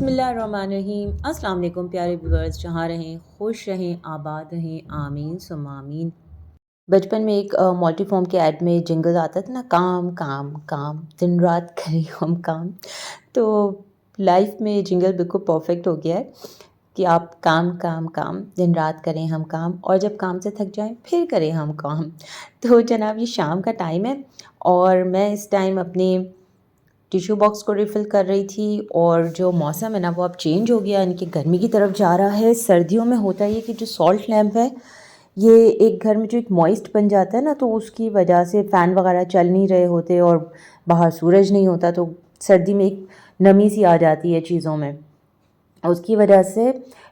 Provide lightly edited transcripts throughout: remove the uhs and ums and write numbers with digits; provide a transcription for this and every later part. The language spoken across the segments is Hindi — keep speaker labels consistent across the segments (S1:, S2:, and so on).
S1: बिस्मिल्लाहिर्रहमानिर्रहीम। अस्सलाम वालेकुम प्यारे व्यूअर्स, जहाँ रहें खुश रहें आबाद रहें, आमीन सुम्मा आमीन। बचपन में एक मल्टीफॉर्म के ऐड में जिंगल आता था ना, काम काम काम दिन रात करें हम काम। तो लाइफ में जिंगल बिल्कुल परफेक्ट हो गया है कि आप काम काम काम दिन रात करें हम काम, और जब काम से थक जाएं फिर करें हम काम। तो जनाब, ये शाम का टाइम है और मैं इस टाइम अपने टिश्यू बॉक्स को रिफ़िल कर रही थी। और जो मौसम है ना, वो अब चेंज हो गया, यानी कि गर्मी की तरफ जा रहा है। सर्दियों में होता है ये कि जो सॉल्ट लैंप है, ये एक घर में जो एक मॉइस्ट बन जाता है ना, तो उसकी वजह से फ़ैन वगैरह चल नहीं रहे होते और बाहर सूरज नहीं होता, तो सर्दी में एक नमी सी आ जाती है चीज़ों में। उसकी वजह से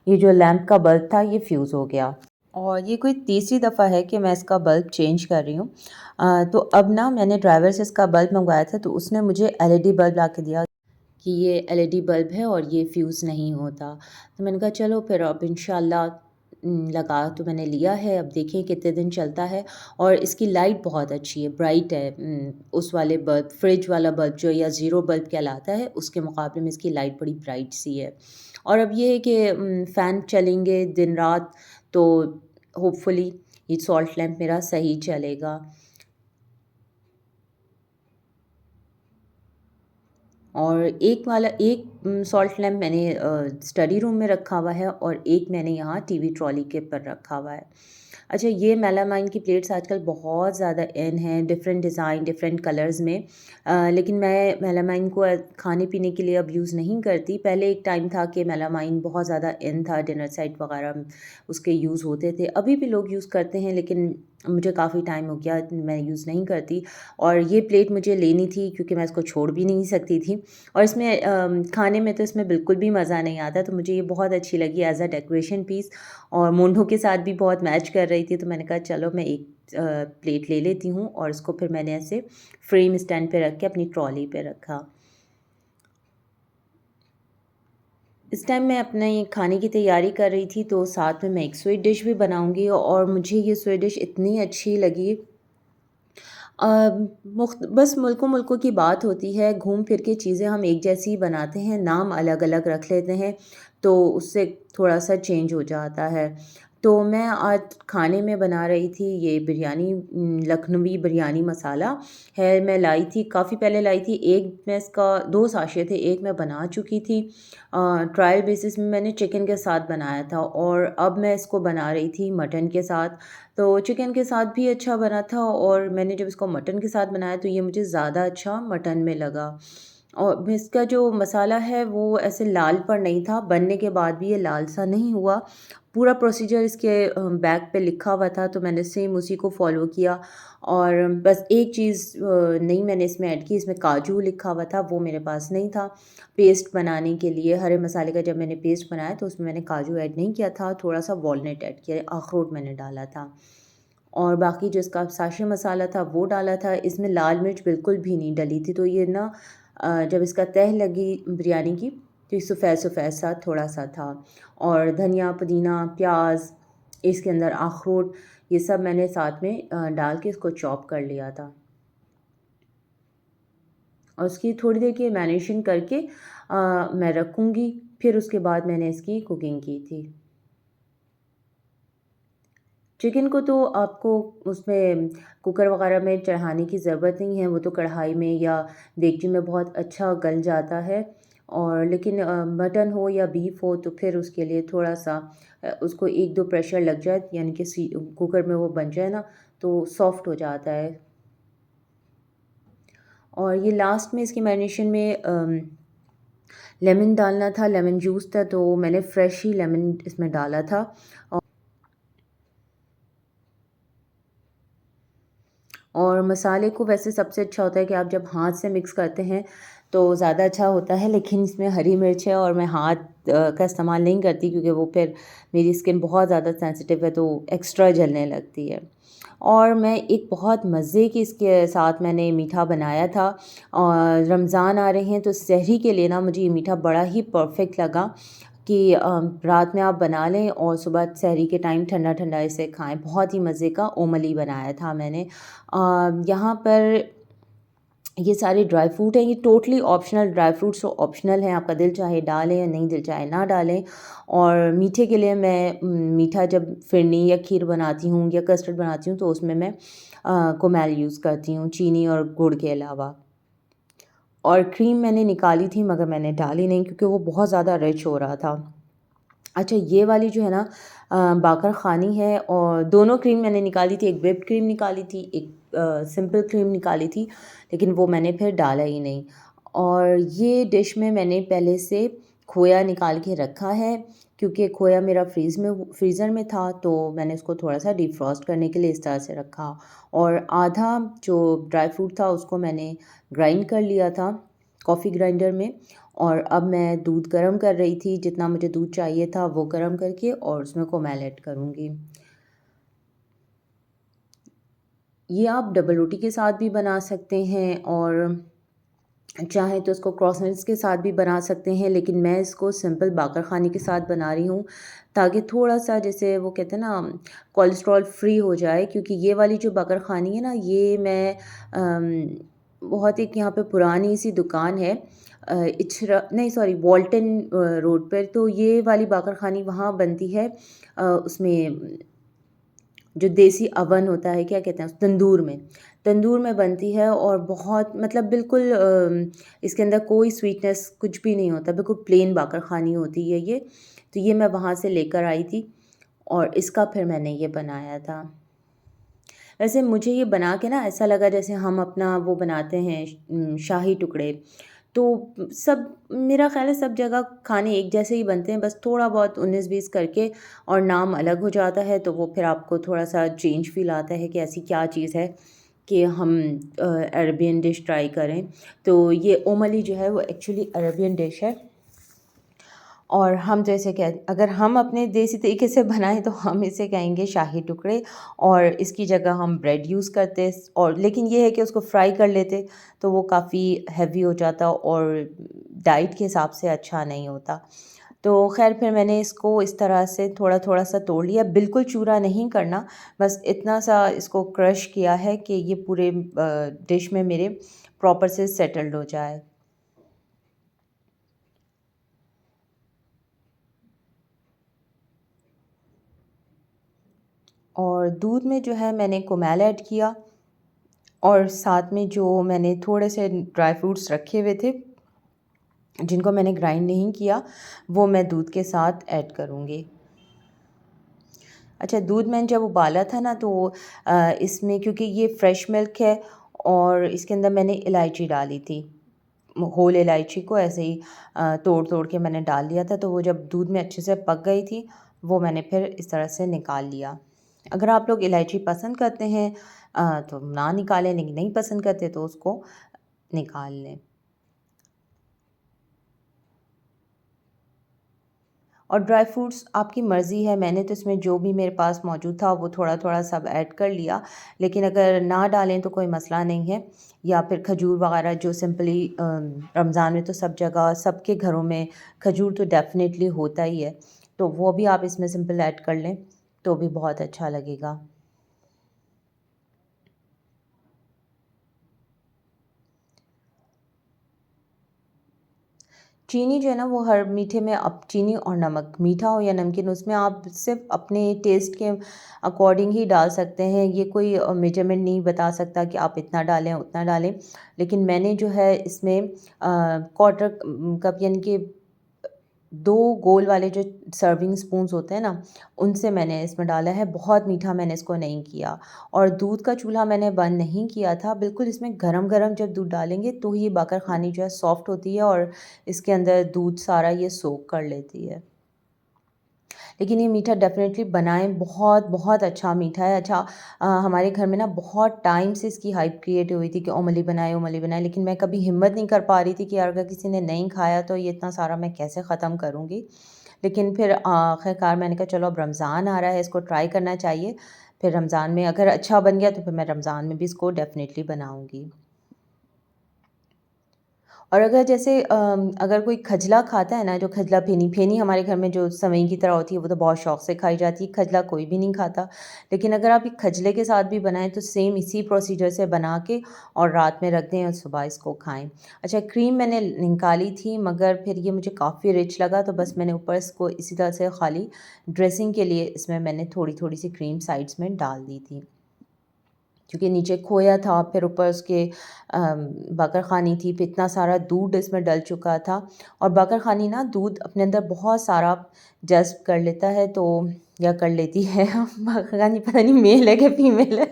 S1: ये जो लैंप का बल्ब था, ये फ्यूज़ हो गया। और ये कोई तीसरी दफ़ा है कि मैं इसका बल्ब चेंज कर रही हूँ। तो अब ना, मैंने ड्राइवर से इसका बल्ब मंगवाया था, तो उसने मुझे एलईडी बल्ब ला के दिया कि ये एलईडी बल्ब है और ये फ्यूज़ नहीं होता। तो मैंने कहा चलो फिर, अब इंशाल्लाह लगा तो मैंने लिया है, अब देखें कितने दिन चलता है। और इसकी लाइट बहुत अच्छी है, ब्राइट है। उस वाले बल्ब, फ्रिज वाला बल्ब जो या ज़ीरो बल्ब कहलाता है, उसके मुकाबले में इसकी लाइट बड़ी ब्राइट सी है। और अब ये है कि फ़ैन चलेंगे दिन रात, तो होपफुली ये सॉल्ट लैंप मेरा सही चलेगा। और एक सॉल्ट लैंप मैंने स्टडी रूम में रखा हुआ है और एक मैंने यहाँ टीवी ट्रॉली के ऊपर रखा हुआ है। अच्छा, ये मेलामाइन की प्लेट्स आजकल बहुत ज़्यादा इन हैं, डिफरेंट डिज़ाइन, डिफरेंट कलर्स में। लेकिन मैं मेलामाइन को खाने पीने के लिए अब यूज़ नहीं करती। पहले एक टाइम था कि मेलामाइन बहुत ज़्यादा इन था, डिनर सेट वगैरह में उसके यूज़ होते थे। अभी भी लोग यूज़ करते हैं, लेकिन मुझे काफ़ी टाइम हो गया, मैं यूज़ नहीं करती। और ये प्लेट मुझे लेनी थी क्योंकि मैं इसको छोड़ भी नहीं सकती थी। और इसमें खाने में तो इसमें बिल्कुल भी मज़ा नहीं आता, तो मुझे ये बहुत अच्छी लगी एज़ अ डेकोरेशन पीस, और मुंढों के साथ भी बहुत मैच कर रही थी। तो मैंने कहा चलो मैं एक प्लेट ले लेती हूँ, और इसको फिर मैंने ऐसे फ्रेम स्टैंड पे रख के अपनी ट्रॉली पे रखा। इस टाइम मैं अपने ये खाने की तैयारी कर रही थी, तो साथ में मैं एक स्वीट डिश भी बनाऊँगी, और मुझे ये स्वीट डिश इतनी अच्छी लगी। अ, बस मुल्कों-मुल्कों की बात होती है, घूम फिर के चीज़ें हम एक जैसी ही बनाते हैं, नाम अलग-अलग रख लेते हैं, तो उससे थोड़ा-सा चेंज हो जाता है। तो मैं आज खाने में बना रही थी ये बिरयानी, लखनवी बिरयानी मसाला है, मैं लाई थी, काफ़ी पहले लाई थी। एक मैं इसका 2 साशे थे, एक मैं बना चुकी थी। ट्रायल बेसिस में मैंने चिकन के साथ बनाया था, और अब मैं इसको बना रही थी मटन के साथ। तो चिकन के साथ भी अच्छा बना था, और मैंने जब इसको मटन के साथ बनाया तो ये मुझे ज़्यादा अच्छा मटन में लगा। और इसका जो मसाला है वो ऐसे लाल पर नहीं था, बनने के बाद भी ये लाल सा नहीं हुआ। पूरा प्रोसीजर इसके बैग पे लिखा हुआ था, तो मैंने सेम उसी को फ़ॉलो किया। और बस एक चीज़ नहीं मैंने इसमें ऐड की, इसमें काजू लिखा हुआ था, वो मेरे पास नहीं था। पेस्ट बनाने के लिए हरे मसाले का जब मैंने पेस्ट बनाया, तो उसमें मैंने काजू ऐड नहीं किया था, थोड़ा-सा वॉलनट ऐड किया, अखरोट मैंने डाला था। और बाकी जो इसका साशे मसाला था वो डाला था। इसमें लाल मिर्च बिल्कुल भी नहीं डली थी, तो ये ना जब इसका तह लगी बिरयानी की, तो ये सफ़ेद-सफ़ेद सा थोड़ा-सा था। और धनिया, पुदीना, प्याज़, इसके अंदर अखरोट, ये सब मैंने साथ में डाल के इसको चॉप कर लिया था। और उसकी थोड़ी देर की मैरिनेशन करके मैं रखूँगी, फिर उसके बाद मैंने इसकी कुकिंग की थी। चिकन को तो आपको उसमें कुकर वग़ैरह में चढ़ाने की ज़रूरत नहीं है, वो तो कढ़ाई में या देगची में बहुत अच्छा गल जाता है। और लेकिन मटन हो या बीफ हो, तो फिर उसके लिए थोड़ा-सा उसको 1-2 प्रेशर लग जाए, यानी कि कुकर में वो बन जाए ना, तो सॉफ्ट हो जाता है। और ये लास्ट में इसकी मैरिनेशन में लेमन डालना था, लेमन जूस था, तो मैंने फ्रेश ही लेमन इसमें डाला था। और मसाले को वैसे सबसे अच्छा होता है कि आप जब हाथ से मिक्स करते हैं तो ज़्यादा अच्छा होता है, लेकिन इसमें हरी मिर्च है और मैं हाथ का इस्तेमाल नहीं करती, क्योंकि वो फिर मेरी स्किन बहुत ज़्यादा सेंसिटिव है, तो एक्स्ट्रा जलने लगती है। और मैं एक बहुत मज़े की इसके साथ मैंने मीठा बनाया था, और रमज़ान आ रहे हैं, तो सहरी के लिए ना मुझे ये मीठा बड़ा ही परफ़ेक्ट लगा कि रात में आप बना लें और सुबह सहरी के टाइम ठंडा-ठंडा इसे खाएँ। बहुत ही मज़े का ओमली बनाया था मैंने। यहाँ पर ये सारे ड्राई फ्रूट हैं, ये टोटली ऑप्शनल ड्राई फ्रूट्स तो ऑप्शनल हैं, आपका दिल चाहे डालें या नहीं दिल चाहे ना डालें। और मीठे के लिए मैं मीठा जब फिरनी या खीर बनाती हूँ या कस्टर्ड बनाती हूँ तो उसमें मैं कुमेल यूज़ करती हूँ, चीनी और गुड़ के अलावा। और क्रीम मैंने निकाली थी मगर मैंने डाली नहीं क्योंकि वो बहुत ज़्यादा रिच हो रहा था। अच्छा, ये वाली जो है ना बाकर ख़ानी है और दोनों क्रीम मैंने निकाली थी, एक व्हिप्ड क्रीम निकाली थी, एक सिंपल क्रीम निकाली थी, लेकिन वो मैंने फिर डाला ही नहीं। और ये डिश में मैंने पहले से खोया निकाल के रखा है क्योंकि खोया मेरा फ्रीज़र में था, तो मैंने उसको थोड़ा-सा डिफ्रॉस्ट करने के लिए इस तरह से रखा। और आधा जो ड्राई फ्रूट था उसको मैंने ग्राइंड कर लिया था कॉफ़ी ग्राइंडर में। और अब मैं दूध गर्म कर रही थी, जितना मुझे दूध चाहिए था वो गर्म करके और उसमें कोमेल ऐड करूँगी। ये आप डबल रोटी के साथ भी बना सकते हैं और चाहें तो इसको क्रॉसंट्स के साथ भी बना सकते हैं, लेकिन मैं इसको सिंपल बाकर ख़ानी के साथ बना रही हूँ ताकि थोड़ा-सा जैसे वो कहते हैं ना कोलेस्ट्रॉल फ्री हो जाए, क्योंकि ये वाली जो बाकर ख़ानी है ना ये मैं बहुत एक यहाँ पे पुरानी सी दुकान है इचरा नहीं सॉरी वॉल्टन रोड पर, तो ये वाली बाकर ख़ानी वहाँ बनती है उसमें जो देसी अवन होता है, क्या कहते हैं उस तंदूर में बनती है और बहुत मतलब बिल्कुल इसके अंदर कोई स्वीटनेस कुछ भी नहीं होता, बिल्कुल प्लेन बाकर ख़ानी होती है ये। तो ये मैं वहाँ से लेकर आई थी और इसका फिर मैंने ये बनाया था। वैसे मुझे ये बना के ना ऐसा लगा जैसे हम अपना वो बनाते हैं शाही टुकड़े, तो सब मेरा ख़्याल है सब जगह खाने एक जैसे ही बनते हैं, बस थोड़ा बहुत 19-20 करके और नाम अलग हो जाता है, तो वो फिर आपको थोड़ा-सा चेंज फ़ील आता है कि ऐसी क्या चीज़ है कि हम अरेबियन डिश ट्राई करें। तो ये ओमली जो है वो एक्चुअली अरेबियन डिश है। और हम जैसे कह अगर हम अपने देसी तरीके से बनाएँ तो हम इसे कहेंगे शाही टुकड़े और इसकी जगह हम ब्रेड यूज़ करते और लेकिन ये है कि उसको फ्राई कर लेते तो वो काफ़ी हेवी हो जाता और डाइट के हिसाब से अच्छा नहीं होता। तो ख़ैर फिर मैंने इसको इस तरह से थोड़ा-थोड़ा सा तोड़ लिया, बिल्कुल चूरा नहीं करना, बस इतना सा इसको क्रश किया है कि ये पूरे डिश में मेरे प्रॉपर से सेटल्ड हो जाए। और दूध में जो है मैंने कुमेल ऐड किया और साथ में जो मैंने थोड़े से ड्राई फ्रूट्स रखे हुए थे, जिनको मैंने ग्राइंड नहीं किया, वो मैं दूध के साथ ऐड करूँगी। अच्छा, दूध मैंने जब उबाला था ना तो इसमें क्योंकि ये फ्रेश मिल्क है और इसके अंदर मैंने इलायची डाली थी। होल इलायची को ऐसे ही तोड़-तोड़ के मैंने डाल दिया था, तो वो जब दूध में अच्छे से पक गई थी, वो मैंने फिर इस तरह से निकाल लिया। अगर आप लोग इलायची पसंद करते हैं तो ना निकालें, लेकिन नहीं पसंद करते तो उसको निकाल लें। और ड्राई फ्रूट्स आपकी मर्ज़ी है, मैंने तो इसमें जो भी मेरे पास मौजूद था वो थोड़ा-थोड़ा सब ऐड कर लिया, लेकिन अगर ना डालें तो कोई मसला नहीं है। या फिर खजूर वग़ैरह जो सिंपली रमज़ान में तो सब जगह सबके घरों में खजूर तो डेफ़िनेटली होता ही है, तो वो भी आप इसमें सिंपल ऐड कर लें, तो भी बहुत अच्छा लगेगा। चीनी जो है ना वो हर मीठे में आप चीनी और नमक, मीठा हो या नमकीन, उसमें आप सिर्फ़ अपने टेस्ट के अकॉर्डिंग ही डाल सकते हैं। ये कोई मेजरमेंट नहीं बता सकता कि आप इतना डालें, उतना डालें। लेकिन मैंने जो है इसमें क्वार्टर कप यानी कि 2 गोल वाले जो सर्विंग स्पून्स होते हैं ना, उनसे मैंने इसमें डाला है, बहुत मीठा मैंने इसको नहीं किया। और दूध का चूल्हा मैंने बंद नहीं किया था, बिल्कुल इसमें गरम-गरम जब दूध डालेंगे तो ही ये बाकर ख़ानी जो है सॉफ्ट होती है और इसके अंदर दूध सारा ये सोक कर लेती है। लेकिन ये मीठा डेफ़िनेटली बनाएँ, बहुत, बहुत अच्छा मीठा है। अच्छा हमारे घर में ना बहुत टाइम से इसकी हाइप क्रिएट हुई थी कि ओमली बनाएँ, लेकिन मैं कभी हिम्मत नहीं कर पा रही थी कि यार अगर किसी ने नहीं खाया तो ये इतना सारा मैं कैसे ख़त्म करूँगी। लेकिन फिर आख़िरकार मैंने कहा चलो अब रमज़ान आ रहा है, इसको ट्राई करना चाहिए। फिर रमज़ान में अगर अच्छा बन गया तो फिर मैं रमज़ान में भी इसको डेफ़िनेटली बनाऊँगी। और अगर जैसे अगर कोई खजला खाता है ना, जो खजला फेनी फेनी हमारे घर में जो सेवई की तरह होती है, वो तो बहुत शौक से खाई जाती है, खजला कोई भी नहीं खाता। लेकिन अगर आप ये खजले के साथ भी बनाएँ तो सेम इसी प्रोसीजर से बना के और रात में रख दें और सुबह इसको खाएँ। अच्छा, क्रीम मैंने निकाली थी मगर फिर ये मुझे काफ़ी रिच लगा, तो बस मैंने ऊपर इसको इसी तरह से खाली ड्रेसिंग के लिए इसमें मैंने थोड़ी-थोड़ी सी क्रीम साइड्स में डाल दी थी। क्योंकि नीचे खोया था, फिर ऊपर उसके बाकरख़ानी थी, फिर इतना सारा दूध इसमें डल चुका था। और बाकरख़ानी ना दूध अपने अंदर बहुत सारा जज़्ब कर लेता है, तो या कर लेती है बाकरख़ानी पता नहीं मेल है कि फीमेल है।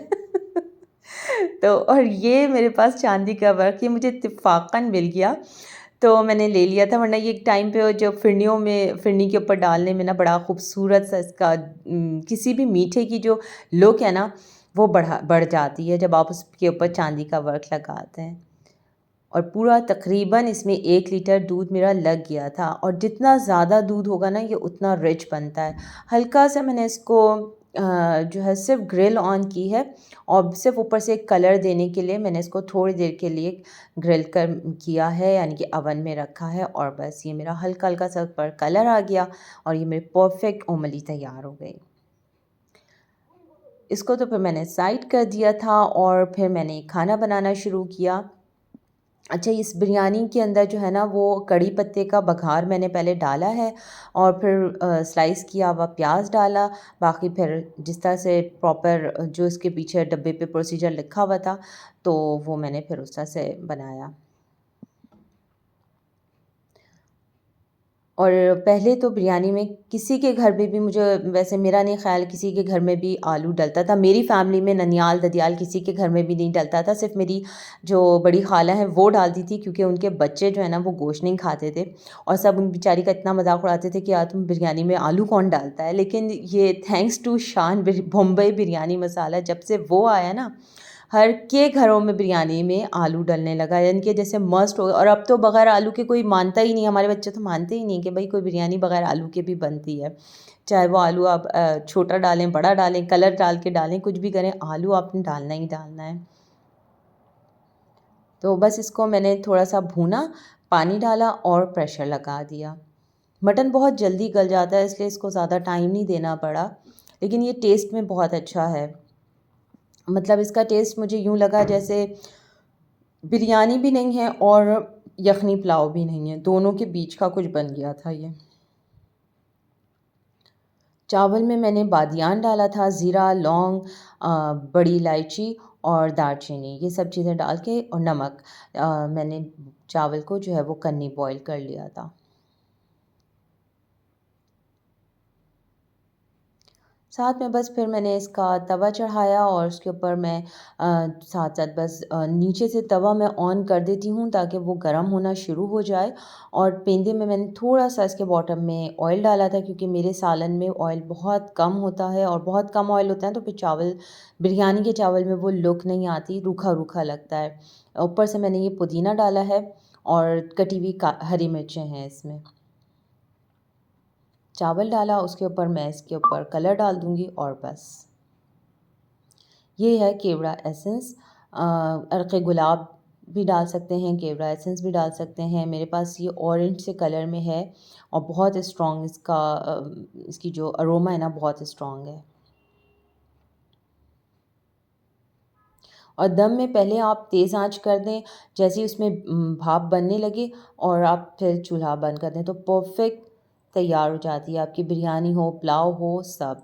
S1: तो और ये मेरे पास चांदी का वर्क ये मुझे इत्तेफ़ाक़न मिल गया, तो मैंने ले लिया था, वरना ये एक टाइम पे जो फिरनियों में फिरनी के ऊपर डालने में ना बड़ा खूबसूरत सा इसका किसी भी मीठे की जो लुक है ना, वो बढ़ जाती है जब आप उसके ऊपर चांदी का वर्क लगाते हैं। और पूरा तकरीबन इसमें 1 लीटर दूध मेरा लग गया था, और जितना ज़्यादा दूध होगा ना ये उतना रिच बनता है। हल्का-सा मैंने इसको जो है सिर्फ़ ग्रिल ऑन की है, और सिर्फ़ ऊपर से एक कलर देने के लिए मैंने इसको थोड़ी देर के लिए ग्रिल कर किया है, यानी कि ओवन में रखा है, और बस ये मेरा हल्का-हल्का सा ऊपर कलर आ गया और ये मेरी परफ़ेक्ट ओमली तैयार हो गई। इसको तो फिर मैंने साइड कर दिया था और फिर मैंने खाना बनाना शुरू किया। अच्छा, इस बिरयानी के अंदर जो है ना वो कड़ी पत्ते का बघार मैंने पहले डाला है, और फिर स्लाइस किया हुआ प्याज डाला। बाकी फिर जिस तरह से प्रॉपर जो इसके पीछे डब्बे पे प्रोसीजर लिखा हुआ था, तो वो मैंने फिर उस तरह से बनाया। और पहले तो बिरयानी में किसी के घर में भी मुझे वैसे मेरा नहीं ख़्याल किसी के घर में भी आलू डलता था। मेरी फ़ैमिली में ननियाल, ददियाल किसी के घर में भी नहीं डलता था। सिर्फ़ मेरी जो बड़ी ख़ाला हैं वो डालती थी, क्योंकि उनके बच्चे जो है ना वो गोश्त नहीं खाते थे, और सब उन बेचारी का इतना मज़ाक उड़ाते थे कि यार तुम बिरयानी में आलू कौन डालता है? लेकिन ये थैंक्स टू शान बम्बई बिरयानी मसाला, जब से वो आया ना, हर के घरों में बिरयानी में आलू डलने लगा, यानी कि जैसे मस्ट हो। और अब तो बग़ैर आलू के कोई मानता ही नहीं, हमारे बच्चे तो मानते ही नहीं कि भई कोई बिरयानी बग़ैर आलू के भी बनती है। चाहे वो आलू आप छोटा डालें, बड़ा डालें, कलर डाल के डालें, कुछ भी करें, आलू आपने डालना ही डालना है। तो बस इसको मैंने थोड़ा-सा भूना, पानी डाला और प्रेशर लगा दिया। मटन बहुत जल्दी गल जाता है, इसलिए इसको ज़्यादा टाइम नहीं देना पड़ा, लेकिन ये टेस्ट में बहुत अच्छा है। मतलब इसका टेस्ट मुझे यूँ लगा जैसे बिरयानी भी नहीं है और यखनी पुलाव भी नहीं है, दोनों के बीच का कुछ बन गया था ये। चावल में मैंने बादियान डाला था, ज़ीरा, लौंग, बड़ी इलायची और दालचीनी, ये सब चीज़ें डाल के, और नमक। मैंने चावल को जो है वो कन्नी बॉयल कर लिया था। साथ में बस फिर मैंने इसका तवा चढ़ाया, और उसके ऊपर मैं साथ-साथ बस नीचे से तवा मैं ऑन कर देती हूँ ताकि वो गरम होना शुरू हो जाए, और पेंदे में मैंने थोड़ा-सा इसके बॉटम में ऑयल डाला था, क्योंकि मेरे सालन में ऑयल बहुत कम होता है, और बहुत कम ऑयल होता है तो फिर चावल बिरयानी के चावल में वो लुक नहीं आती, रूखा-रूखा लगता है। ऊपर से मैंने ये पुदीना डाला है, और कटी हुई का हरी मिर्चें हैं इसमें। चावल डाला, उसके ऊपर मैं इसके ऊपर कलर डाल दूँगी, और बस। ये है केवड़ा एसेंस। अर्क़ गुलाब भी डाल सकते हैं, केवड़ा एसेंस भी डाल सकते हैं। मेरे पास ये ऑरेंज से कलर में है, और बहुत स्ट्रॉन्ग इसका इसकी जो अरोमा है ना बहुत स्ट्रॉन्ग है। और दम में पहले आप तेज़ आँच कर दें, जैसे ही उसमें भाप बनने लगे, और आप फिर चूल्हा बंद कर दें, तो परफ़ेक्ट तैयार हो जाती है आपकी बिरयानी हो, पुलाव हो, सब।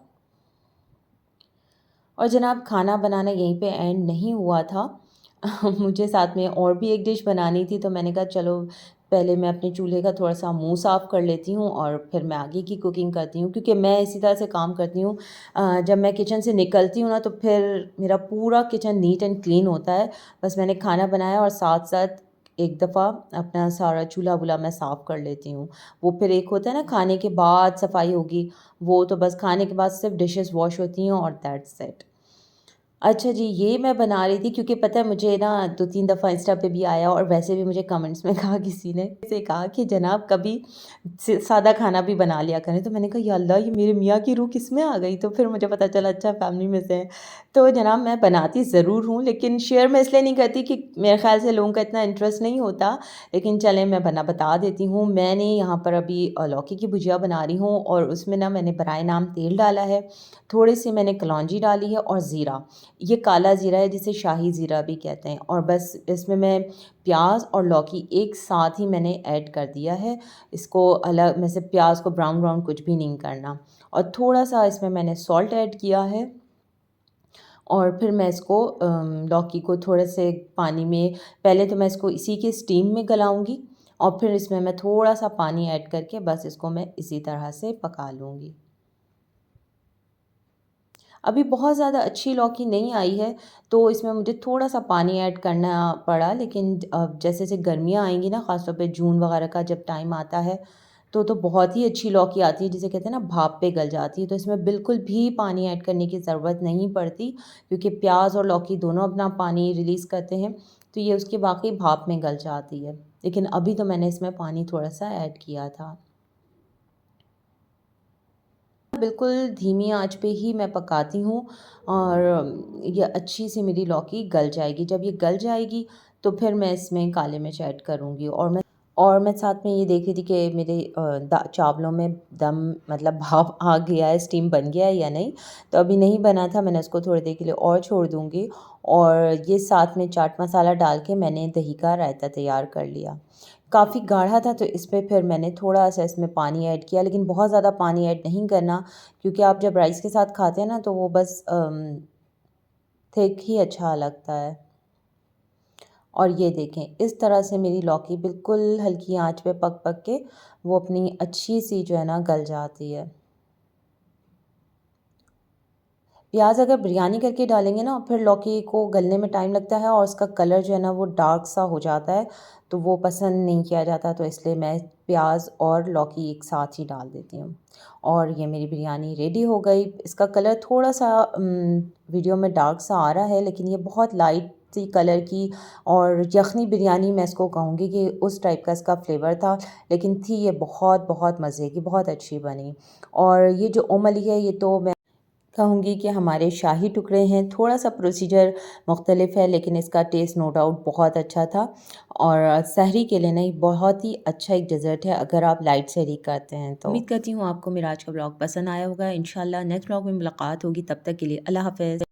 S1: और जनाब, खाना बनाना यहीं पे एंड नहीं हुआ था। मुझे साथ में और भी एक डिश बनानी थी, तो मैंने कहा चलो पहले मैं अपने चूल्हे का थोड़ा-सा मुँह साफ़ कर लेती हूँ, और फिर मैं आगे की कुकिंग करती हूँ। क्योंकि मैं इसी तरह से काम करती हूँ, जब मैं किचन से निकलती हूँ ना तो फिर मेरा पूरा किचन नीट एंड क्लीन होता है। बस मैंने खाना बनाया और साथ-साथ एक दफ़ा अपना सारा चूल्हा-वूल्हा मैं साफ़ कर लेती हूँ। वो फिर एक होता है ना खाने के बाद सफाई होगी, वो तो बस खाने के बाद सिर्फ़ डिशेज़ वॉश होती हैं, और दैट्स इट। अच्छा जी, ये मैं बना रही थी क्योंकि पता है मुझे ना 2-3 दफ़ा इंस्टा पे भी आया और वैसे भी मुझे कमेंट्स में कहा किसी ने से कहा कि जनाब कभी सादा खाना भी बना लिया करें। तो मैंने कहा या अल्लाह ये मेरे मियाँ की रूह किस में आ गई? तो फिर मुझे पता चला अच्छा फैमिली में से हैं। तो जनाब मैं बनाती ज़रूर हूँ लेकिन शेयर मैं इसलिए नहीं करती कि मेरे ख़्याल से लोगों का इतना इंटरेस्ट नहीं होता। लेकिन चलें मैं बता देती हूँ। मैंने यहाँ पर अभी लौकी की भुजिया बना रही हूँ और उसमें ना मैंने बराए नाम तेल डाला है, थोड़ी-सी मैंने कलौंजी डाली है और ज़ीरा। ये काला ज़ीरा है जिसे शाही ज़ीरा भी कहते हैं और बस इसमें मैं प्याज़ और लौकी एक साथ ही मैंने ऐड कर दिया है। इसको अलग में से प्याज़ को ब्राउन ब्राउन कुछ भी नहीं करना और थोड़ा-सा इसमें मैंने सॉल्ट ऐड किया है और फिर मैं इसको लौकी को थोड़े से पानी में पहले तो मैं इसको इसी के स्टीम में गलाऊँगी और फिर इसमें मैं थोड़ा-सा पानी ऐड करके बस इसको मैं इसी तरह से पका लूँगी। अभी बहुत ज़्यादा अच्छी लौकी नहीं आई है, तो इसमें मुझे थोड़ा-सा पानी ऐड करना पड़ा लेकिन जैसे-जैसे गर्मियाँ आएँगी ना ख़ास तौर पे जून वग़ैरह का जब टाइम आता है, तो बहुत ही अच्छी लौकी आती है जिसे कहते हैं ना भाप पे गल जाती है, तो इसमें बिल्कुल भी पानी ऐड करने की ज़रूरत नहीं पड़ती क्योंकि प्याज़ और लौकी दोनों अपना पानी रिलीज़ करते हैं, तो ये उसकी वाक़ई भाप में गल जाती है। लेकिन अभी तो मैंने इसमें पानी थोड़ा-सा ऐड किया था। बिल्कुल धीमी आँच पे ही मैं पकाती हूँ और ये अच्छी-सी मेरी लौकी गल जाएगी। जब ये गल जाएगी तो फिर मैं इसमें काली मिर्च ऐड करूँगी और मैं साथ में ये देख रही थी कि मेरे दा चावलों में दम मतलब भाप आ गया है, स्टीम बन गया है या नहीं। तो अभी नहीं बना था, मैंने उसको थोड़ी देर के लिए और छोड़ दूँगी और ये साथ में चाट मसाला डाल के मैंने दही का रायता तैयार कर लिया। काफ़ी गाढ़ा था तो इसमें फिर मैंने थोड़ा-सा इसमें पानी ऐड किया लेकिन बहुत ज़्यादा पानी ऐड नहीं करना क्योंकि आप जब राइस के साथ खाते हैं ना तो वो बस थिक ही अच्छा लगता है। और ये देखें इस तरह से मेरी लौकी बिल्कुल हल्की आँच पे पक-पक के वो अपनी अच्छी-सी जो है ना गल जाती है। प्याज़ अगर बिरयानी करके डालेंगे ना फिर लौकी को गलने में टाइम लगता है और उसका कलर जो है ना वो डार्क सा हो जाता है, तो वो पसंद नहीं किया जाता तो इसलिए मैं प्याज़ और लौकी एक साथ ही डाल देती हूँ। और ये मेरी बिरयानी रेडी हो गई। इसका कलर थोड़ा-सा वीडियो में डार्क सा आ रहा है लेकिन ये बहुत लाइट सी कलर की और यखनी बिरयानी मैं इसको कहूँगी कि उस टाइप का इसका फ्लेवर था, लेकिन थी ये बहुत-बहुत मज़े की, बहुत अच्छी बनी। और ये जो ओम अली है ये तो मैं कहूँगी कि हमारे शाही टुकड़े हैं, थोड़ा-सा प्रोसीजर मुख्तलिफ है लेकिन इसका टेस्ट नो डाउट बहुत अच्छा था और सहरी के लिए नहीं बहुत ही अच्छा एक डेज़र्ट है अगर आप लाइट सहरी करते हैं तो। उम्मीद करती हूँ आपको मेरा आज का व्लॉग पसंद आया होगा। इंशाल्लाह नेक्स्ट व्लॉग में मुलाकात होगी, तब तक के लिए अल्लाह हाफ़िज़।